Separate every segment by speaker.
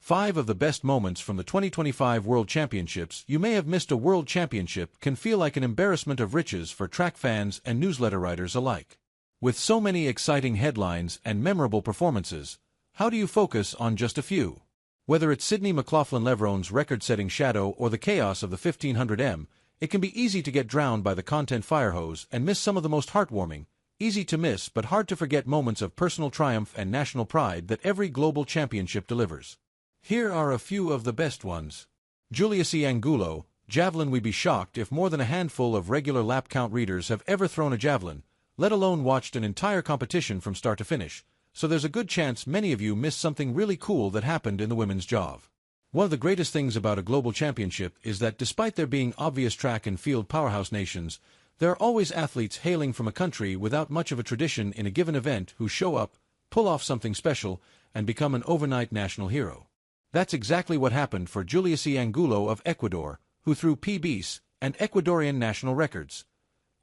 Speaker 1: 5 of the best moments from the 2025 World Championships. You may have missed a World Championship can feel like an embarrassment of riches for track fans and newsletter writers alike. With so many exciting headlines and memorable performances, how do you focus on just a few? Whether it's Sydney McLaughlin-Levrone's record-setting shadow or the chaos of the 1500m, it can be easy to get drowned by the content firehose and miss some of the most heartwarming, easy to miss but hard to forget moments of personal triumph and national pride that every global championship delivers. Here are a few of the best ones. Giulia C. Angulo, javelin. We'd be shocked if more than a handful of regular lap count readers have ever thrown a javelin, let alone watched an entire competition from start to finish, so there's a good chance many of you missed something really cool that happened in the women's jav. One of the greatest things about a global championship is that despite there being obvious track and field powerhouse nations, there are always athletes hailing from a country without much of a tradition in a given event who show up, pull off something special, and become an overnight national hero. That's exactly what happened for Giulia C. Angulo of Ecuador, who threw PBs and Ecuadorian national records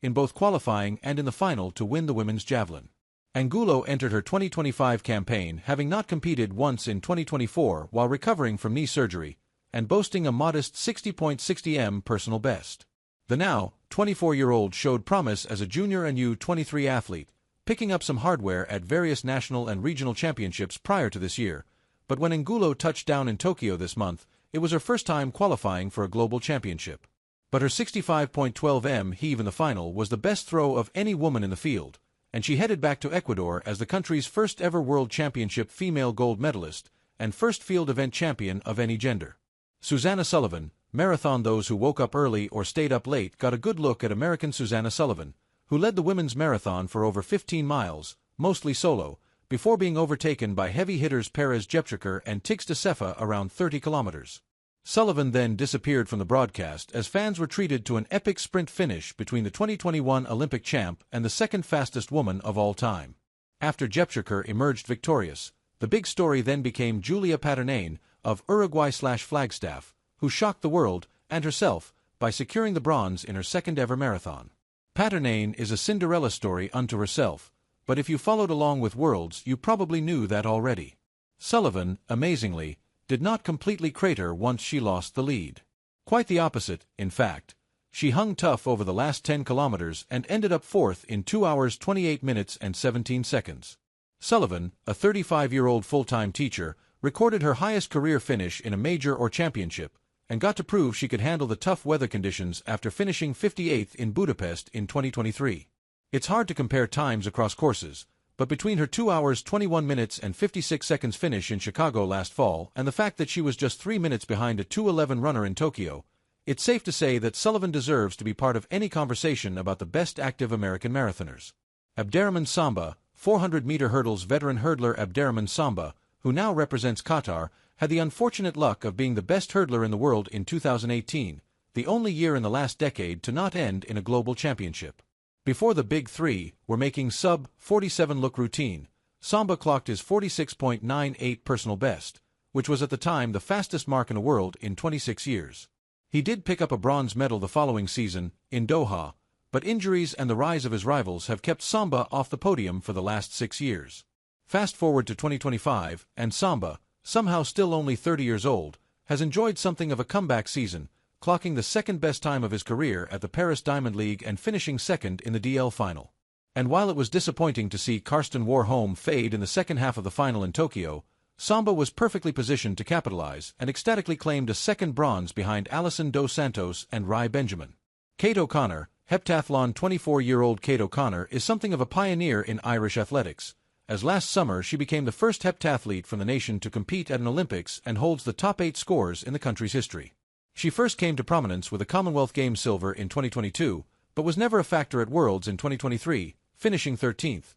Speaker 1: in both qualifying and in the final to win the women's javelin. Angulo entered her 2025 campaign having not competed once in 2024 while recovering from knee surgery, and boasting a modest 60.60m personal best. The now 24-year-old showed promise as a junior and U23 athlete, picking up some hardware at various national and regional championships prior to this year, but when Angulo touched down in Tokyo this month, it was her first time qualifying for a global championship. But her 65.12m heave in the final was the best throw of any woman in the field, and she headed back to Ecuador as the country's first ever World Championship female gold medalist and first field event champion of any gender. Susanna Sullivan, marathon. Those who woke up early or stayed up late got a good look at American Susanna Sullivan, who led the women's marathon for over 15 miles, mostly solo, before being overtaken by heavy hitters Perez Jepchirker and Tigsta Sefa around 30 kilometers. Sullivan then disappeared from the broadcast as fans were treated to an epic sprint finish between the 2021 Olympic champ and the second fastest woman of all time. After Jepchirker emerged victorious, the big story then became Julia Paternane of Uruguay/Flagstaff, who shocked the world and herself by securing the bronze in her second ever marathon. Paternane is a Cinderella story unto herself, but if you followed along with Worlds, you probably knew that already. Sullivan, amazingly, did not completely crater once she lost the lead. Quite the opposite, in fact. She hung tough over the last 10 kilometers and ended up fourth in 2 hours 28 minutes and 17 seconds. Sullivan, a 35-year-old full-time teacher, recorded her highest career finish in a major or championship, and got to prove she could handle the tough weather conditions after finishing 58th in Budapest in 2023. It's hard to compare times across courses, but between her 2 hours 21 minutes and 56 seconds finish in Chicago last fall and the fact that she was just 3 minutes behind a 2:11 runner in Tokyo, it's safe to say that Sullivan deserves to be part of any conversation about the best active American marathoners. Abderrahmane Samba, 400-meter hurdles veteran hurdler Abderrahmane Samba, who now represents Qatar, had the unfortunate luck of being the best hurdler in the world in 2018, the only year in the last decade to not end in a global championship. Before the Big Three were making sub-47 look routine, Samba clocked his 46.98 personal best, which was at the time the fastest mark in the world in 26 years. He did pick up a bronze medal the following season, in Doha, but injuries and the rise of his rivals have kept Samba off the podium for the last 6 years. Fast forward to 2025, and Samba, somehow still only 30 years old, has enjoyed something of a comeback season, clocking the second-best time of his career at the Paris Diamond League and finishing second in the DL final. And while it was disappointing to see Karsten Warholm fade in the second half of the final in Tokyo, Samba was perfectly positioned to capitalize and ecstatically claimed a second bronze behind Alison dos Santos and Rai Benjamin. Kate O'Connor, heptathlon. 24-year-old Kate O'Connor is something of a pioneer in Irish athletics, as last summer she became the first heptathlete from the nation to compete at an Olympics and holds the top 8 scores in the country's history. She first came to prominence with a Commonwealth Games silver in 2022, but was never a factor at Worlds in 2023, finishing 13th.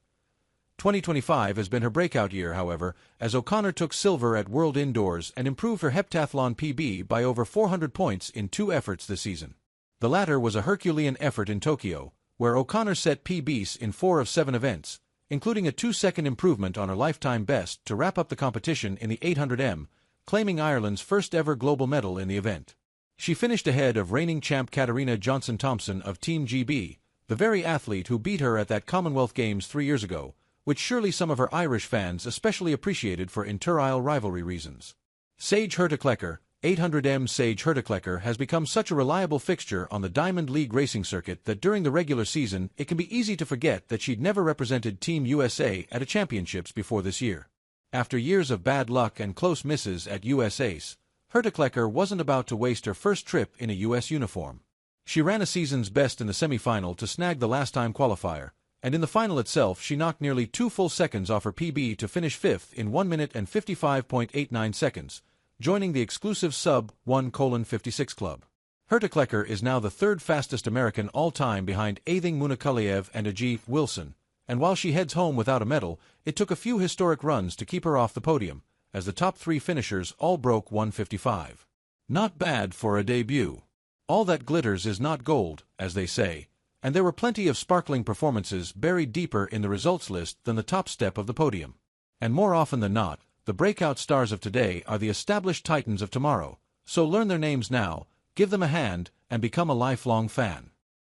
Speaker 1: 2025 has been her breakout year, however, as O'Connor took silver at World Indoors and improved her heptathlon PB by over 400 points in 2 efforts this season. The latter was a Herculean effort in Tokyo, where O'Connor set PBs in 4 of 7 events, including a 2-second improvement on her lifetime best to wrap up the competition in the 800m, claiming Ireland's first ever global medal in the event. She finished ahead of reigning champ Katarina Johnson-Thompson of Team GB, the very athlete who beat her at that Commonwealth Games 3 years ago, which surely some of her Irish fans especially appreciated for inter-Isle rivalry reasons. Sage Hurtigruten, 800m. Sage Hurtigruten has become such a reliable fixture on the Diamond League racing circuit that during the regular season it can be easy to forget that she'd never represented Team USA at a championships before this year. After years of bad luck and close misses at US Ace, Hurtigruten wasn't about to waste her first trip in a US uniform. She ran a season's best in the semi-final to snag the last-time qualifier, and in the final itself she knocked nearly 2 full seconds off her PB to finish 5th in 1 minute and 55.89 seconds, joining the exclusive sub-1:56 club. Hurtigruten is now the third fastest American all-time behind Athing Munakuliev and Ajee Wilson, and while she heads home without a medal, it took a few historic runs to keep her off the podium, as the top 3 finishers all broke 1:55. Not bad for a debut. All that glitters is not gold, as they say, and there were plenty of sparkling performances buried deeper in the results list than the top step of the podium. And more often than not, the breakout stars of today are the established titans of tomorrow, so learn their names now, give them a hand, and become a lifelong fan.